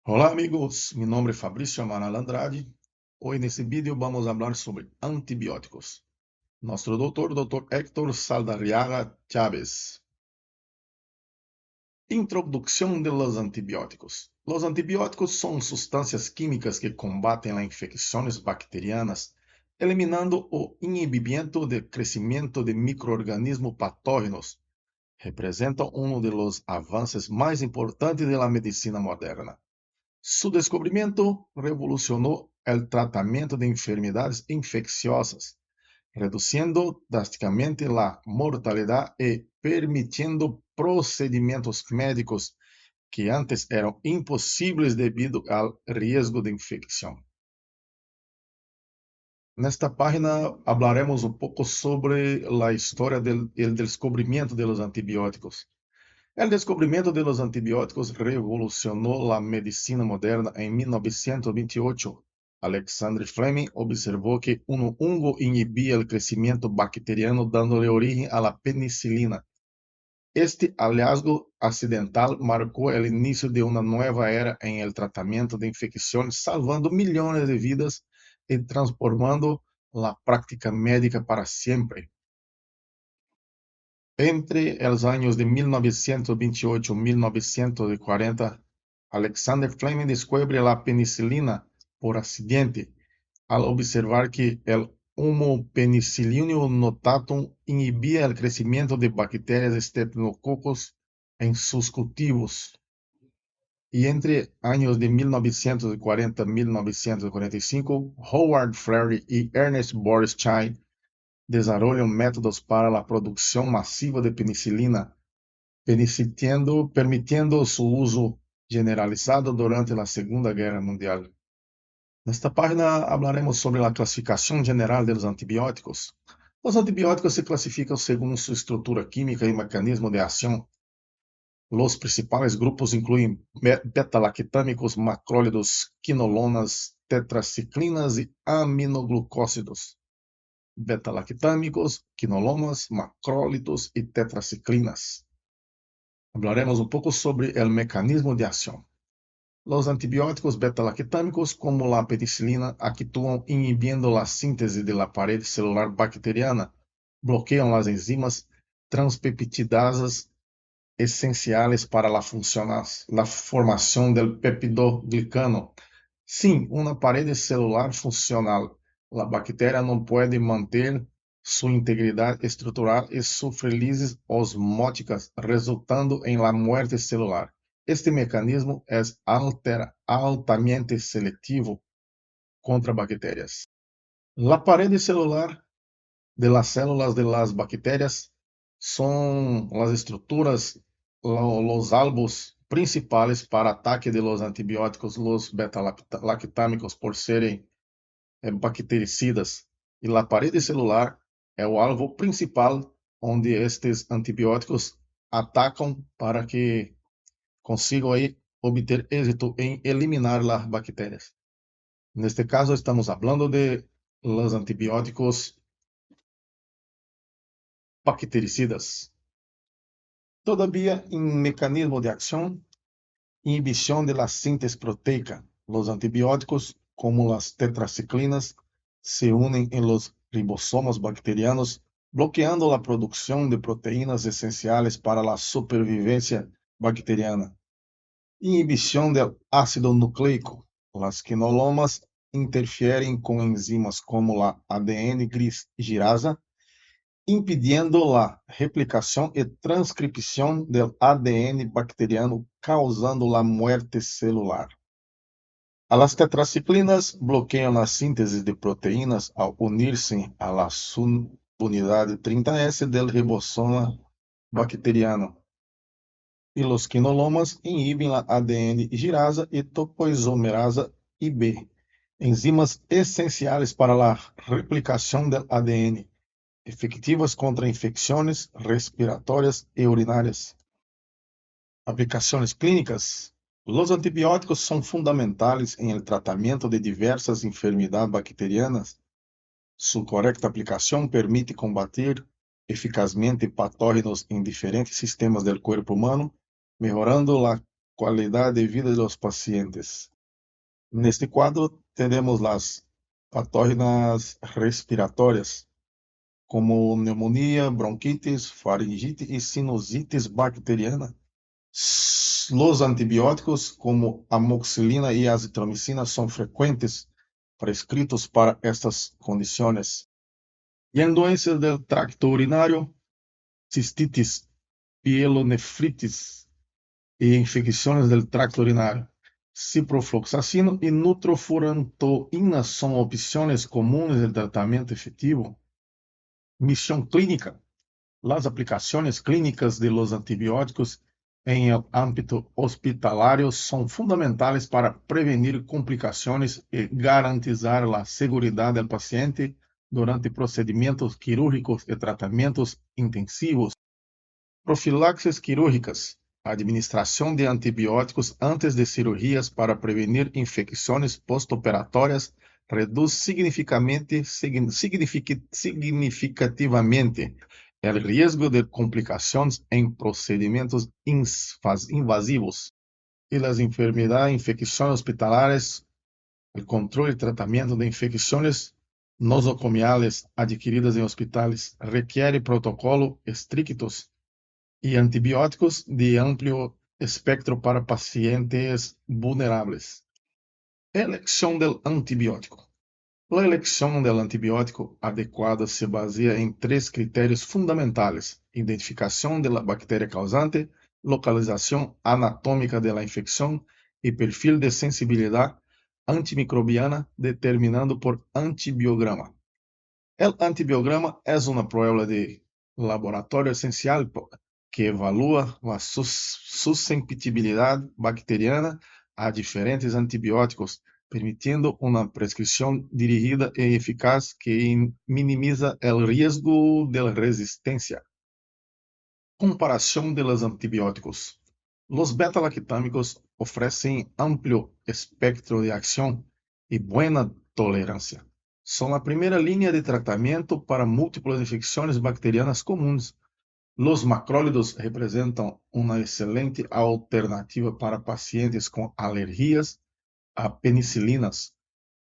Olá amigos, mi nombre es Fabricio Amaral Andrade. Hoy en este vídeo vamos a hablar sobre antibióticos. Nuestro doctor Héctor Saldarriaga Chávez. Introducción de los antibióticos. Los antibióticos son sustancias químicas que combaten las infecciones bacterianas, eliminando o inhibimiento del crecimiento de microorganismos patógenos. Representan uno de los avances más importantes de la medicina moderna. Su descubrimiento revolucionó el tratamiento de enfermedades infecciosas, reduciendo drásticamente la mortalidad y permitiendo procedimientos médicos que antes eran imposibles debido al riesgo de infección. Nesta página hablaremos un poco sobre la historia del descubrimiento de los antibióticos. El descubrimiento de los antibióticos revolucionó la medicina moderna en 1928. Alexander Fleming observó que un hongo inhibía el crecimiento bacteriano dándole origen a la penicilina. Este hallazgo accidental marcó el inicio de una nueva era en el tratamiento de infecciones, salvando millones de vidas y transformando la práctica médica para siempre. Entre los años de 1928 y 1940, Alexander Fleming descubre la penicilina por accidente al observar que el Homo penicillium notatum inhibía el crecimiento de bacterias Staphylococcus en sus cultivos. Y entre años de 1940 y 1945, Howard Florey y Ernest Boris Chain desarrollan métodos para la producción masiva de penicilina, permitiendo su uso generalizado durante la Segunda Guerra Mundial. Nesta página hablaremos sobre la clasificación general de los antibióticos. Los antibióticos se clasifican según su estructura química y mecanismo de acción. Los principales grupos incluyen beta-lactámicos, macrólidos, quinolonas, tetraciclinas y aminoglucósidos. Beta-lactámicos, quinolonas, macrólidos y tetraciclinas. Hablaremos un poco sobre el mecanismo de acción. Los antibióticos beta-lactámicos, como la penicilina, actúan inhibiendo la síntesis de la pared celular bacteriana, bloquean las enzimas transpeptidasas esenciales para la formación del peptidoglicano. Sin una pared celular funcional, la bacteria no puede mantener su integridad estructural y sufre lisis osmóticas, resultando en la muerte celular. Este mecanismo es altamente selectivo contra bacterias. La pared celular de las células de las bacterias son las estructuras, los albos principales para ataque de los antibióticos, los beta-lactámicos, por serem bactericidas. E a parede celular é o alvo principal onde estes antibióticos atacam para que consigam aí obter êxito em eliminar as bactérias. Neste caso, estamos falando de los antibióticos bactericidas. Todavía, en mecanismo de acción, inhibición de la síntesis proteica. Los antibióticos, como las tetraciclinas, se unen en los ribosomas bacterianos, bloqueando la producción de proteínas esenciales para la supervivencia bacteriana. Inhibición del ácido nucleico. Las quinolomas interfieren con enzimas como la ADN girasa, impidiendo la replicación y transcripción del ADN bacteriano, causando la muerte celular. A las tetraciclinas bloquean la síntesis de proteínas al unirse a la subunidad 30S del ribosoma bacteriano. Y los quinolomas inhiben la ADN girasa y topoisomerasa IB, enzimas esenciales para la replicación del ADN, efectivas contra infecciones respiratorias y urinarias. Aplicaciones clínicas. Los antibióticos son fundamentales en el tratamiento de diversas enfermedades bacterianas. Su correcta aplicación permite combatir eficazmente patógenos en diferentes sistemas del cuerpo humano, mejorando la calidad de vida de los pacientes. En este cuadro tenemos las patógenas respiratorias, como neumonía, bronquitis, faringitis y sinusitis bacteriana. Los antibióticos, como amoxicilina y azitromicina, son frecuentes prescritos para estas condiciones. Y en doenças del tracto urinario, cistitis, pielonefritis y infecciones del tracto urinario, ciprofloxacino y nitrofurantoína son opciones comunes de tratamiento efectivo. Misión clínica. Las aplicaciones clínicas de los antibióticos en el ámbito hospitalario son fundamentales para prevenir complicaciones y garantizar la seguridad del paciente durante procedimientos quirúrgicos y tratamientos intensivos. Profilaxis quirúrgicas. Administración de antibióticos antes de cirugías para prevenir infecciones postoperatorias reduce significativamente el riesgo de complicaciones en procedimientos invasivos y las enfermedades, infecciones hospitalarias, el control y tratamiento de infecciones nosocomiales adquiridas en hospitales requiere protocolos estrictos y antibióticos de amplio espectro para pacientes vulnerables. Elección del antibiótico. La elección del antibiótico adecuado se basea en tres criterios fundamentales: identificación de la bacteria causante, localización anatómica de la infección y perfil de sensibilidad antimicrobiana determinado por antibiograma. El antibiograma es una prueba de laboratorio esencial que evalúa la susceptibilidad bacteriana a diferentes antibióticos, permitiendo una prescripción dirigida y eficaz que minimiza el riesgo de resistencia. Comparación de los antibióticos. Los beta-lactámicos ofrecen amplio espectro de acción y buena tolerancia. Son la primera línea de tratamiento para múltiples infecciones bacterianas comunes. Los macrólidos representan una excelente alternativa para pacientes con alergias a penicilinas,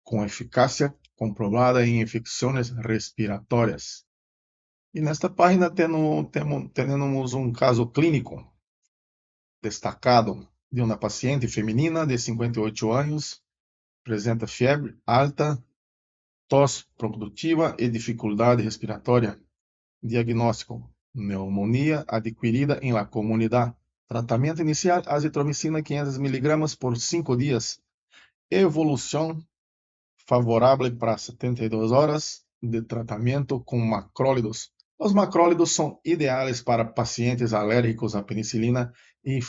con eficacia comprobada en infecciones respiratorias. E nesta página temos um caso clínico destacado de uma paciente feminina de 58 anos, apresenta febre alta, tos produtiva e dificuldade respiratória. Diagnóstico: neumonía adquirida en la comunidad. Tratamiento inicial: azitromicina 500 mg por 5 días. Evolución favorable para 72 horas de tratamento com macrólidos. Os macrólidos são ideais para pacientes alérgicos à penicilina e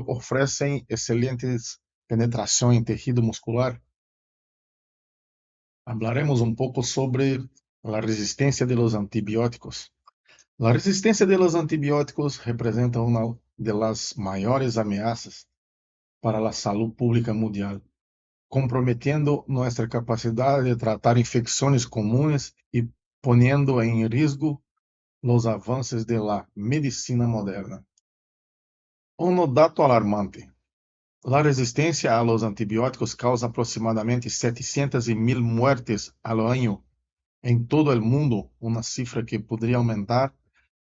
oferecem excelentes penetração em tecido muscular. Hablaremos um pouco sobre a resistência de los antibióticos. A resistência de los antibióticos representa uma das maiores ameaças para a saúde pública mundial, comprometiendo nuestra capacidad de tratar infecciones comunes y poniendo en riesgo los avances de la medicina moderna. Un dato alarmante: la resistencia a los antibióticos causa aproximadamente 700 y 1000 muertes al año en todo el mundo, una cifra que podría aumentar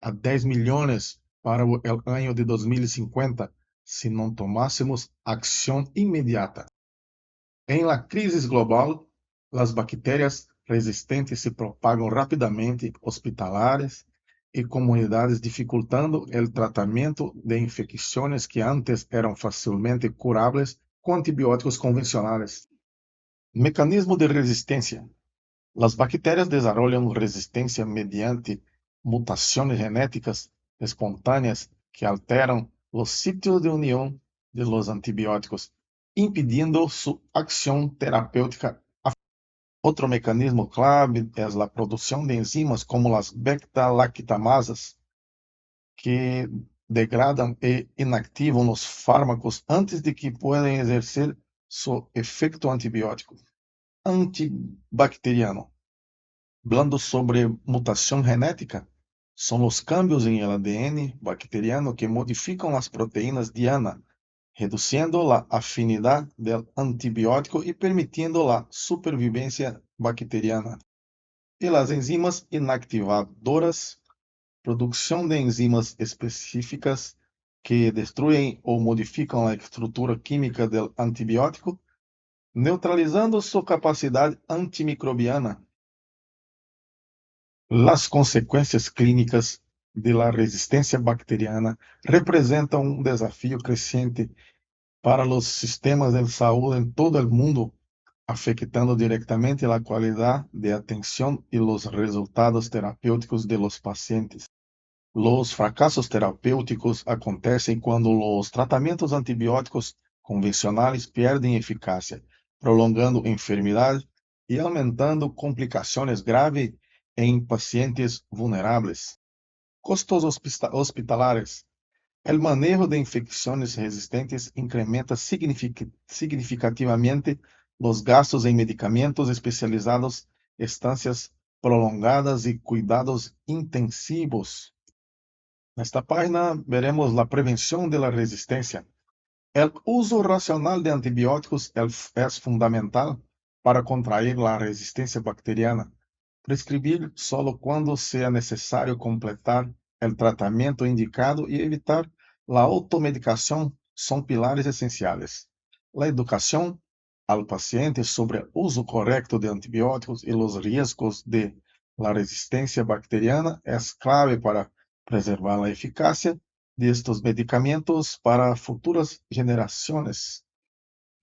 a 10 millones para el año de 2050 si no tomásemos acción inmediata. En la crisis global, las bacterias resistentes se propagan rápidamente hospitalares y comunidades, dificultando el tratamiento de infecciones que antes eran fácilmente curables con antibióticos convencionales. Mecanismo de resistencia. Las bacterias desarrollan resistencia mediante mutaciones genéticas espontáneas que alteran los sitios de unión de los antibióticos, impidiendo su acción terapéutica. Otro mecanismo clave es la producción de enzimas como las beta-lactamasas, que degradan e inactivan los fármacos antes de que puedan ejercer su efecto antibiótico. Antibacteriano. Hablando sobre mutación genética, son los cambios en el ADN bacteriano que modifican las proteínas diana, reduciendo la afinidad del antibiótico y permitiendo la supervivencia bacteriana. Y las enzimas inactivadoras, producción de enzimas específicas que destruyen o modifican la estructura química del antibiótico, neutralizando su capacidad antimicrobiana. Las consecuencias clínicas de la resistencia bacteriana representan un desafío creciente para los sistemas de salud en todo el mundo, afectando directamente la calidad de atención y los resultados terapéuticos de los pacientes. Los fracasos terapêuticos acontecem quando os tratamentos antibióticos convencionais perdem eficácia, prolongando enfermidade e aumentando complicações graves em pacientes vulneráveis. Costos hospitalares. O manejo de infecções resistentes incrementa significativamente os gastos em medicamentos especializados, estancias prolongadas e cuidados intensivos. Nesta página veremos la prevención de la resistencia. El uso racional de antibióticos es fundamental para contraer la resistencia bacteriana. Prescribir solo cuando sea necesario completar el tratamiento indicado y evitar la automedicación son pilares esenciales. La educación al paciente sobre el uso correcto de antibióticos y los riesgos de la resistencia bacteriana es clave para preservar la eficacia de estos medicamentos para futuras generaciones.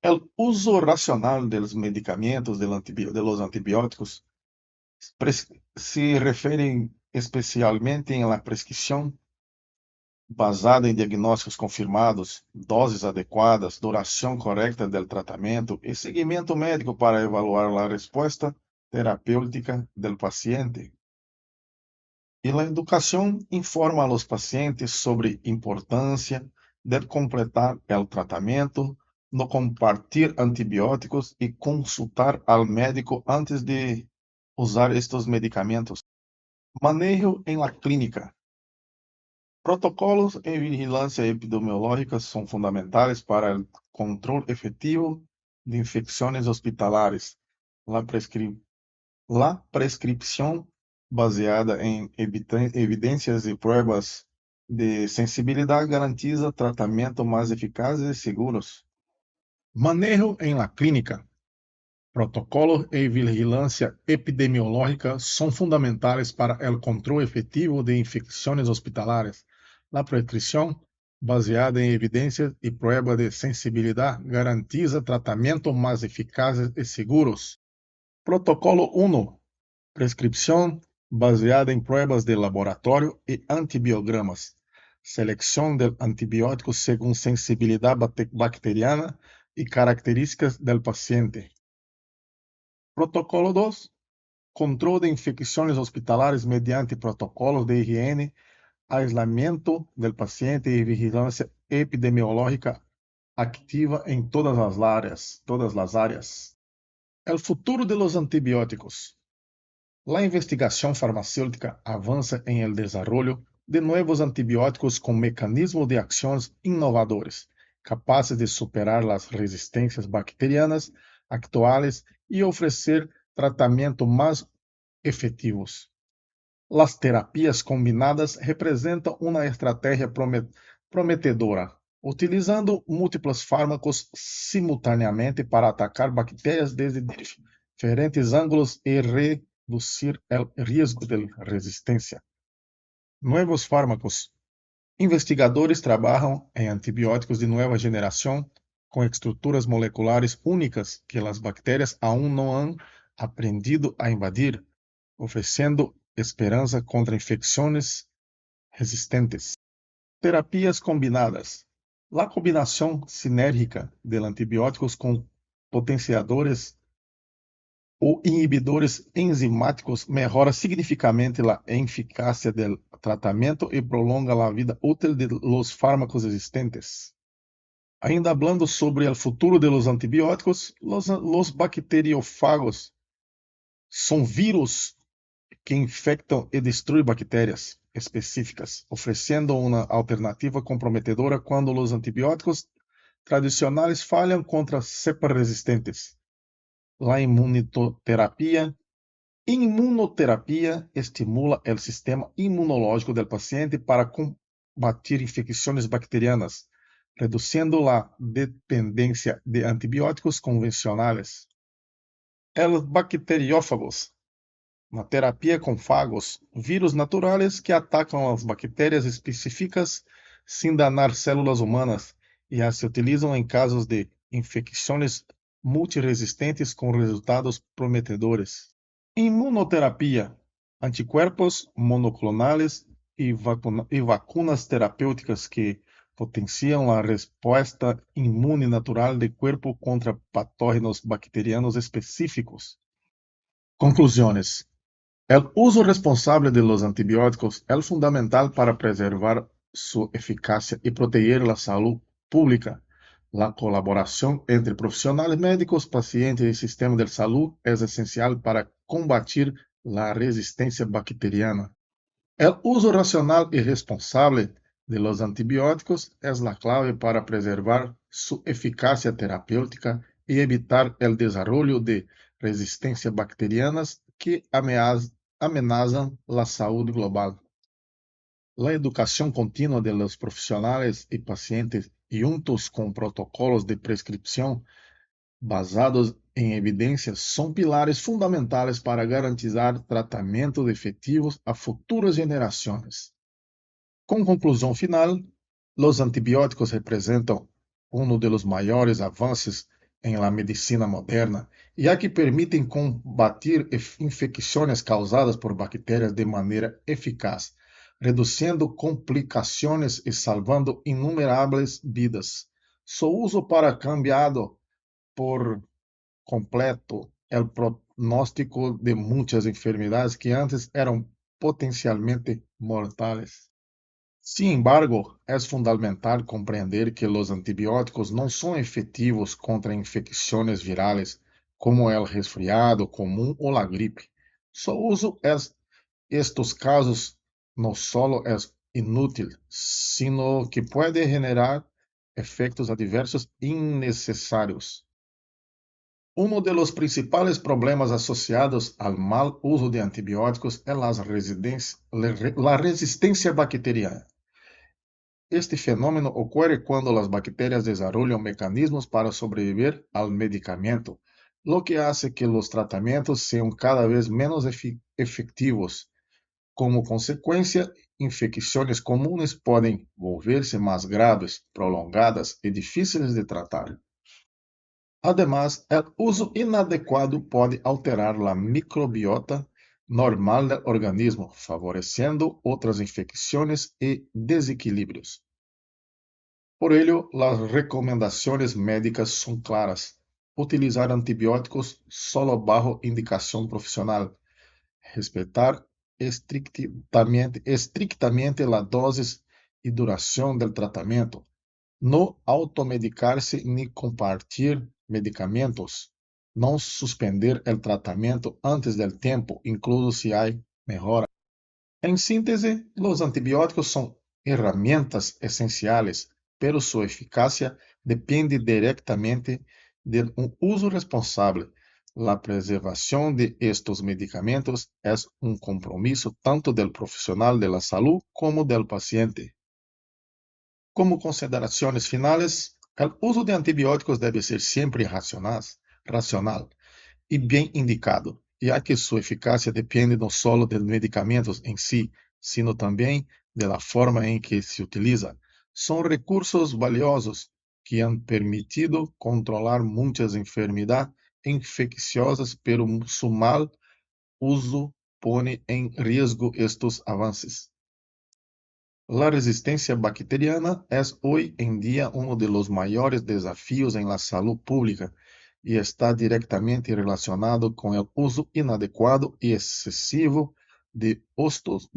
El uso racional de los medicamentos de los antibióticos se refiere especialmente en la prescripción basada em diagnósticos confirmados, doses adequadas, duração correta do tratamento e seguimento médico para evaluar a resposta terapêutica do paciente. E a educação informa aos pacientes sobre a importância de completar o tratamento, no compartir antibióticos e consultar ao médico antes de usar estes medicamentos. Manejo em la clínica. Protocolos em vigilância epidemiológica são fundamentais para o controle efetivo de infecções hospitalares. La prescripción baseada em evidências e pruebas de sensibilidade garantiza tratamento mais eficazes e seguros. Manejo em la clínica. Protocolos e vigilância epidemiológica são fundamentais para o controle efetivo de infecções hospitalares. La prescrição baseada em evidências e pruebas de sensibilidade garantiza tratamento mais eficazes e seguros. Protocolo 1. Prescrição baseada em pruebas de laboratório e antibiogramas. Seleção de antibióticos segundo sensibilidade bacteriana e características do paciente. Protocolo 2. Controle de infecções hospitalares mediante protocolos de higiene, aislamento do paciente e vigilância epidemiológica ativa em todas as áreas. O futuro de los antibióticos. La investigación farmacéutica avanza en el desarrollo de nuevos antibióticos con mecanismos de acciones innovadores, capaces de superar las resistencias bacterianas actuales y ofrecer tratamientos más efectivos. Las terapias combinadas representan una estrategia prometedora, utilizando múltiplos fármacos simultaneamente para atacar bactérias desde diferentes ângulos e reducir el riesgo de resistência. Nuevos fármacos. Investigadores trabalham em antibióticos de nova geração com estruturas moleculares únicas que as bactérias aún não han aprendido a invadir, oferecendo esperança contra infecções resistentes. Terapias combinadas. A combinação sinérgica de antibióticos com potenciadores ou inibidores enzimáticos melhora significativamente a eficácia do tratamento e prolonga a vida útil de los fármacos existentes. Ainda hablando sobre o futuro de los antibióticos, los bacteriófagos são vírus que infectam e destruem bactérias específicas, oferecendo uma alternativa comprometedora quando os antibióticos tradicionais falham contra cepas resistentes. La inmunoterapia estimula o sistema inmunológico do paciente para combater infecções bacterianas, reduzindo a dependência de antibióticos convencionais. Os bacteriófagos, na terapia com fagos, vírus naturais que atacam as bactérias específicas sem danar células humanas e as se utilizam em casos de infecções multiresistentes com resultados prometedores. Imunoterapia, anticuerpos monoclonales e vacunas terapêuticas que potenciam a resposta imune natural do corpo contra patógenos bacterianos específicos. Conclusões. O uso responsável de los antibióticos é fundamental para preservar sua eficácia e proteger a saúde pública. A colaboração entre profissionais médicos, pacientes e sistema de saúde é essencial para combater a resistência bacteriana. O uso racional e responsável de los antibióticos é a clave para preservar sua eficácia terapêutica e evitar o desenvolvimento de resistências bacterianas que amenazam a saúde global. A educação contínua de los profissionais e pacientes, juntos com protocolos de prescrição basados em evidências, são pilares fundamentais para garantizar tratamentos efetivos a futuras gerações. Com conclusão final, os antibióticos representam um dos maiores avanços em la medicina moderna, já que permitem combater infecções causadas por bactérias de maneira eficaz, reduzindo complicações e salvando inumeráveis vidas. Seu uso para cambiado por completo o pronóstico de muitas enfermidades que antes eram potencialmente mortais. Sin embargo, é fundamental compreender que os antibióticos não são efetivos contra infecções virales como o resfriado comum ou a gripe. Seu uso em estes casos não só é inútil, sino que pode generar efeitos adversos innecessários. Um dos principais problemas associados ao mau uso de antibióticos é a resistência bacteriana. Este fenômeno ocorre quando as bactérias desenvolvem mecanismos para sobreviver ao medicamento, lo que hace que os tratamentos sejam cada vez menos efetivos. Como consequência, infecções comuns podem volver-se mais graves, prolongadas e difíceis de tratar. Además, o uso inadequado pode alterar a microbiota normal do organismo, favorecendo outras infecções e desequilíbrios. Por ello, as recomendações médicas são claras. Utilizar antibióticos solo bajo indicação profissional. Respeitar estrictamente a dose e duração do tratamento. Não automedicar-se nem compartilhar medicamentos. Não suspender o tratamento antes do tempo, incluso se há melhora. Em síntese, os antibióticos são ferramentas essenciais, pero sua eficácia depende diretamente de uso responsável. A preservação de estes medicamentos é compromisso tanto do profissional de la salud como do paciente. Como considerações finais, o uso de antibióticos deve ser sempre racional e bem indicado, já que sua eficácia depende não só dos medicamentos em si, sino também da forma em que se utiliza. São recursos valiosos que han permitido controlar muitas enfermidades infecciosas, pero su mal uso pone em risco estes avanços. A resistência bacteriana é hoje em dia dos maiores desafios em la saúde pública e está diretamente relacionado com o uso inadequado e excessivo de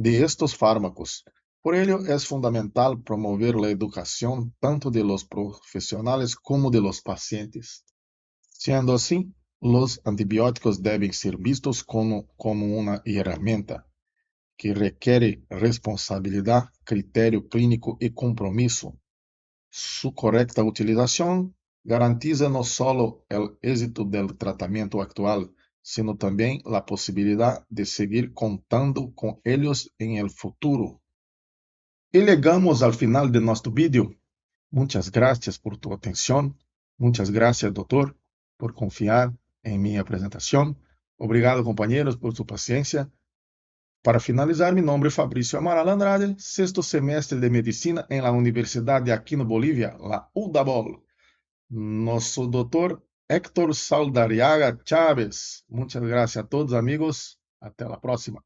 estes fármacos. Por ello, é fundamental promover a educação tanto de los profissionais como de los pacientes. Sendo assim, os antibióticos devem ser vistos como uma ferramenta que requer responsabilidade, critério clínico e compromisso. Su correcta utilización garantiza no solo el éxito del tratamiento actual, sino también la posibilidad de seguir contando con ellos en el futuro. Y llegamos al final de nuestro vídeo. Muchas gracias por tu atención. Muchas gracias, doctor, por confiar en mi presentación. Obrigado, compañeros, por su paciencia. Para finalizar, mi nombre es Fabrício Amaral Andrade, sexto semestre de Medicina en la Universidad de Aquino Bolivia, la UDABOL. Nosso doutor Héctor Saldariaga Chávez. Muchas gracias a todos, amigos. Até a próxima.